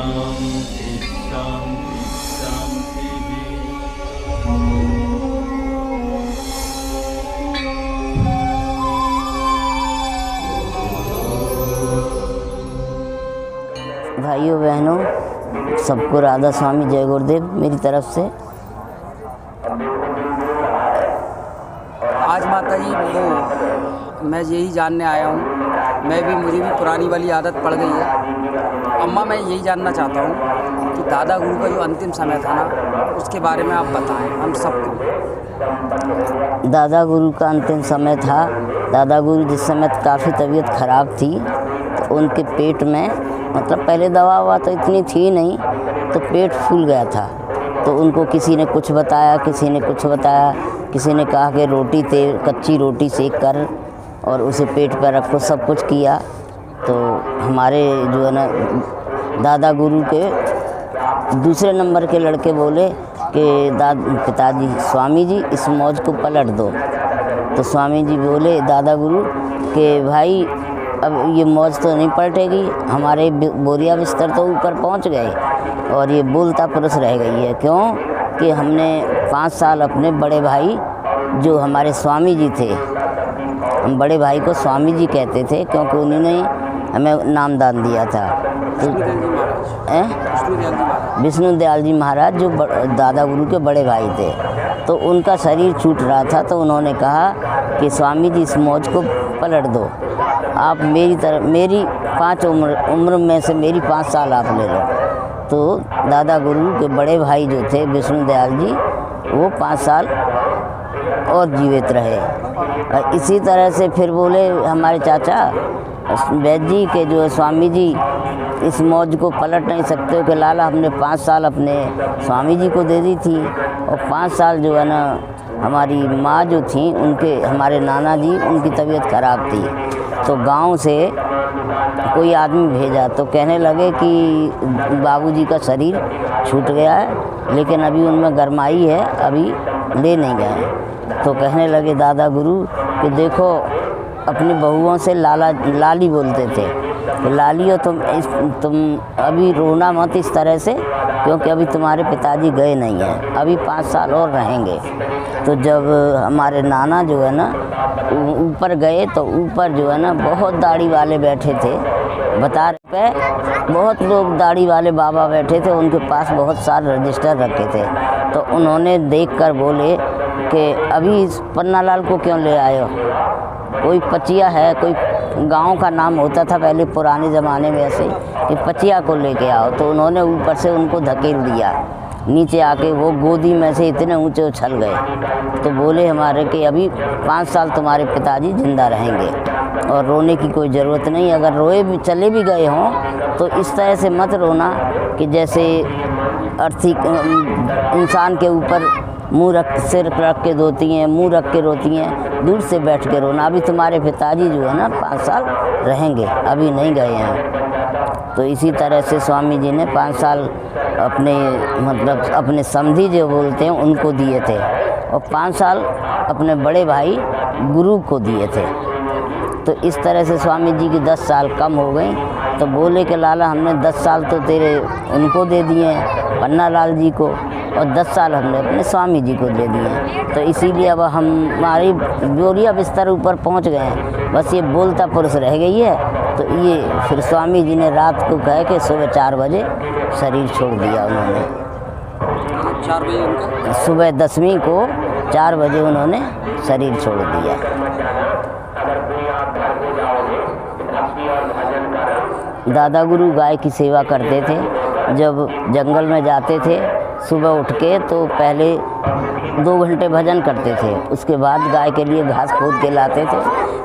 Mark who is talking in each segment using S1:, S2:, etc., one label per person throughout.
S1: शांति शांति शांति।
S2: भाइयों बहनों, सबको राधा स्वामी जय गुरुदेव मेरी तरफ से।
S3: आज माता जी मैं यही जानने आया हूँ। मुझे भी पुरानी वाली आदत पड़ गई है। अम्मा, मैं यही जानना चाहता हूँ कि दादा गुरु का जो अंतिम समय था ना, उसके बारे में आप बताएं हम सबको।
S2: दादा गुरु का अंतिम समय था। दादा गुरु जिस समय काफ़ी तबीयत ख़राब थी तो उनके पेट में, मतलब पहले दवा ववा तो इतनी थी नहीं, तो पेट फूल गया था। तो उनको किसी ने कुछ बताया, किसी ने कुछ बताया, किसी ने कहा कि रोटी तेल कच्ची रोटी सेक कर और उसे पेट पर रखो, सब कुछ किया। तो हमारे जो है ना दादा गुरु के दूसरे नंबर के लड़के बोले कि पिताजी स्वामी जी इस मौज को पलट दो। तो स्वामी जी बोले दादा गुरु कि भाई अब ये मौज तो नहीं पलटेगी, हमारे बोरिया बिस्तर तो ऊपर पहुंच गए और ये बोलता पुरुष रह गई है। क्यों कि हमने 5 साल अपने बड़े भाई जो हमारे स्वामी जी थे, हम बड़े भाई को स्वामी जी कहते थे क्योंकि उन्होंने हमें नामदान दिया था। तो विष्णु दयाल जी महाराज जो दादा गुरु के बड़े भाई थे, तो उनका शरीर छूट रहा था। तो उन्होंने कहा कि स्वामी जी इस मौज को पलट दो, आप मेरी 5 उम्र में से मेरी 5 साल आप ले लो। तो दादा गुरु के बड़े भाई जो थे विष्णु दयाल जी, वो 5 साल और जीवित रहे। और इसी तरह से फिर बोले हमारे चाचा वैद्य जी के जो स्वामी जी इस मौज को पलट नहीं सकते हो कि लाला हमने 5 साल अपने स्वामी जी को दे दी थी और 5 साल जो है ना हमारी माँ जो थी उनके, हमारे नाना जी, उनकी तबीयत ख़राब थी। तो गांव से कोई आदमी भेजा तो कहने लगे कि बाबूजी का शरीर छूट गया है लेकिन अभी उनमें गरमाई है, अभी ले नहीं गए। तो कहने लगे दादा गुरु कि देखो अपनी बहुओं से लाली बोलते थे कि लाली हो तुम अभी रोना मत इस तरह से, क्योंकि अभी तुम्हारे पिताजी गए नहीं हैं, अभी 5 साल और रहेंगे। तो जब हमारे नाना जो है ना ऊपर गए तो ऊपर जो है ना बहुत दाढ़ी वाले बैठे थे, बता रहे बहुत लोग दाढ़ी वाले बाबा बैठे थे, उनके पास बहुत सारे रजिस्टर रखे थे। तो उन्होंने देखकर बोले कि अभी इस पन्नालाल को क्यों ले आए हो, कोई पचिया है, कोई गांव का नाम होता था पहले पुराने ज़माने में ऐसे कि पचिया को लेके आओ। तो उन्होंने ऊपर से उनको धकेल दिया, नीचे आके वो गोदी में से इतने ऊंचे उछल गए। तो बोले हमारे कि अभी 5 साल तुम्हारे पिताजी जिंदा रहेंगे और रोने की कोई ज़रूरत नहीं, अगर रोए भी चले भी गए हों तो इस तरह से मत रोना कि जैसे अर्थी इंसान के ऊपर सिर रख के रोती हैं, मुँह रख के रोती हैं, दूर से बैठ के रोना। अभी तुम्हारे पिताजी जो है ना 5 साल रहेंगे, अभी नहीं गए हैं। तो इसी तरह से स्वामी जी ने 5 साल अपने समधी जो बोलते हैं उनको दिए थे और 5 साल अपने बड़े भाई गुरु को दिए थे। तो इस तरह से स्वामी जी की 10 साल कम हो गई। तो बोले कि लाला हमने 10 साल तो तेरे उनको दे दिए हैं पन्नालाल जी को, और 10 साल हमने अपने स्वामी जी को दे दिए। तो इसीलिए अब हमारी बोरिया बिस्तर ऊपर पहुंच गए हैं, बस ये बोलता पुरुष रह गई है। तो ये फिर स्वामी जी ने रात को कह के सुबह 4 बजे शरीर छोड़ दिया उन्होंने।
S3: 4 बजे उनका
S2: सुबह 10वीं को 4 बजे उन्होंने शरीर छोड़ दिया। दादा गुरु गाय की सेवा करते थे। जब जंगल में जाते थे सुबह उठ के तो पहले 2 घंटे भजन करते थे, उसके बाद गाय के लिए घास खोद के लाते थे।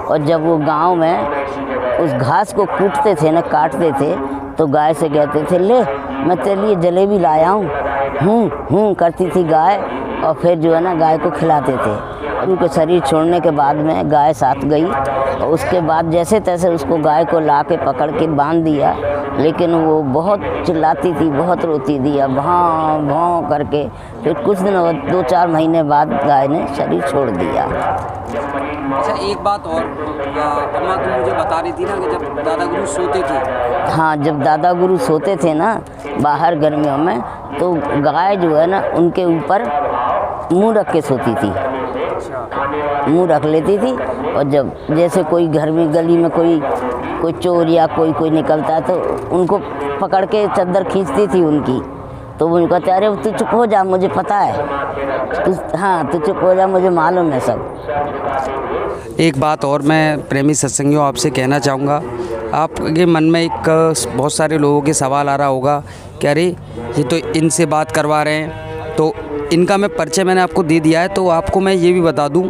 S2: और जब वो गांव में उस घास को कूटते थे ना, काटते थे, तो गाय से कहते थे ले मैं तेरे लिए जलेबी लाया हूँ करती थी गाय, और फिर जो है ना गाय को खिलाते थे। उनके शरीर छोड़ने के बाद में गाय साथ गई और उसके बाद जैसे तैसे उसको गाय को ला के पकड़ के बांध दिया, लेकिन वो बहुत चिल्लाती थी, बहुत रोती थी, भां भां करके। फिर कुछ दिन 2-4 महीने बाद गाय ने शरीर छोड़ दिया।
S3: अच्छा, एक बात और, अम्मा तुम मुझे बता रही थी ना कि जब दादा गुरु सोते थे।
S2: हाँ, जब दादा गुरु सोते थे ना, बाहर गर्मियों में, तो गाय जो है ना उनके ऊपर मुंह रख के सोती थी, मुंह रख लेती थी। और जब जैसे कोई घर में गली में कोई चोर या कोई निकलता है तो उनको पकड़ के चादर खींचती थी उनकी, तो वो कहते अरे तू चुप हो जा, मुझे पता है, तू चुप हो जा, मुझे मालूम है सब।
S3: एक बात और मैं प्रेमी सत्संगियों आपसे कहना चाहूँगा, आपके मन में एक बहुत सारे लोगों के सवाल आ रहा होगा कि अरे ये तो इनसे बात करवा रहे हैं, तो इनका मैं परिचय मैंने आपको दे दिया है। तो आपको मैं ये भी बता दूं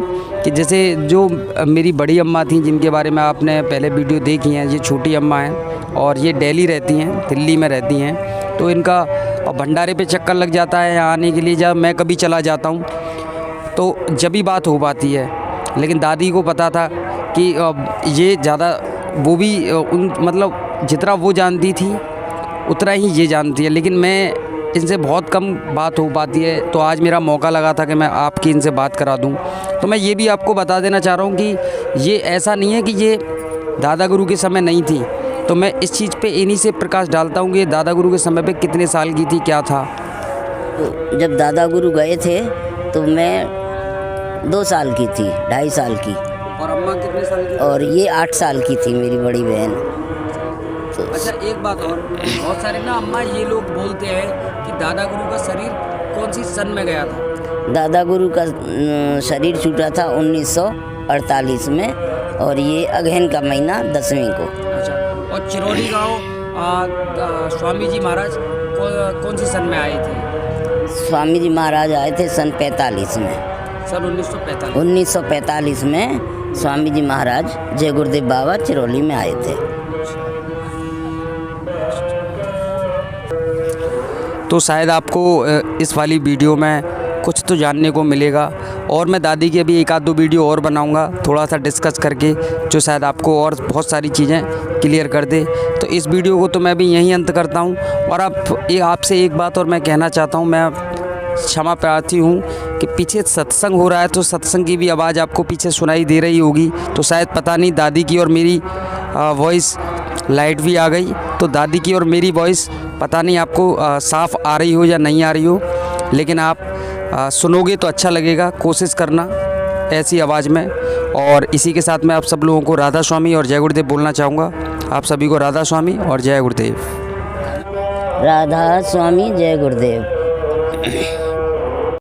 S3: कि जैसे जो मेरी बड़ी अम्मा थी जिनके बारे में आपने पहले वीडियो देखी हैं, ये छोटी अम्मा हैं और ये दिल्ली रहती हैं, दिल्ली में रहती हैं। तो इनका भंडारे पे चक्कर लग जाता है यहाँ आने के लिए, जब मैं कभी चला जाता हूँ तो जब भी बात हो पाती है। लेकिन दादी को पता था कि ये ज़्यादा वो भी मतलब जितना वो जानती थी उतना ही ये जानती है, लेकिन मैं इनसे बहुत कम बात हो पाती है। तो आज मेरा मौका लगा था कि मैं आपकी इनसे बात करा दूं। तो मैं ये भी आपको बता देना चाह रहा हूं कि ये ऐसा नहीं है कि ये दादा गुरु के समय नहीं थी। तो मैं इस चीज़ पे इन्हीं से प्रकाश डालता हूं कि ये दादा गुरु के समय पे कितने साल की थी, क्या था।
S2: तो जब दादा गुरु गए थे तो मैं 2 साल की थी, 2.5 साल की।
S3: और अम्मा कितने साल की?
S2: और ये 8 साल की थी, मेरी बड़ी बहन। तो
S3: अच्छा एक बात और, बहुत सारे ना अम्मा ये लोग बोलते हैं कि दादा गुरु का शरीर कौन सी सन में गया था?
S2: दादा गुरु का शरीर छूटा था 1948 में, और ये अगहन का महीना 10वीं को।
S3: अच्छा, और चिरौली गाँव स्वामी जी महाराज कौन सी सन में आए थे?
S2: स्वामी जी महाराज आए थे सन 45 में।
S3: सन 1945।
S2: 1945 में स्वामी जी महाराज जय गुरुदेव बाबा चिरौली में आए थे।
S3: तो शायद आपको इस वाली वीडियो में कुछ तो जानने को मिलेगा, और मैं दादी की अभी 1-2 वीडियो और बनाऊंगा थोड़ा सा डिस्कस करके, जो शायद आपको और बहुत सारी चीज़ें क्लियर कर दे। तो इस वीडियो को तो मैं भी यहीं अंत करता हूं। और आपसे एक बात और मैं कहना चाहता हूं, मैं क्षमा प्रार्थी हूं कि पीछे सत्संग हो रहा है, तो सत्संग की भी आवाज़ आपको पीछे सुनाई दे रही होगी। तो शायद पता नहीं दादी की और मेरी वॉइस, लाइट भी आ गई, तो दादी की और मेरी वॉइस पता नहीं आपको साफ़ आ रही हो या नहीं आ रही हो, लेकिन आप सुनोगे तो अच्छा लगेगा। कोशिश करना ऐसी आवाज़ में। और इसी के साथ मैं आप सब लोगों को राधा स्वामी और जय गुरुदेव बोलना चाहूँगा। आप सभी को राधा स्वामी और जय गुरुदेव।
S2: राधा स्वामी जय गुरुदेव।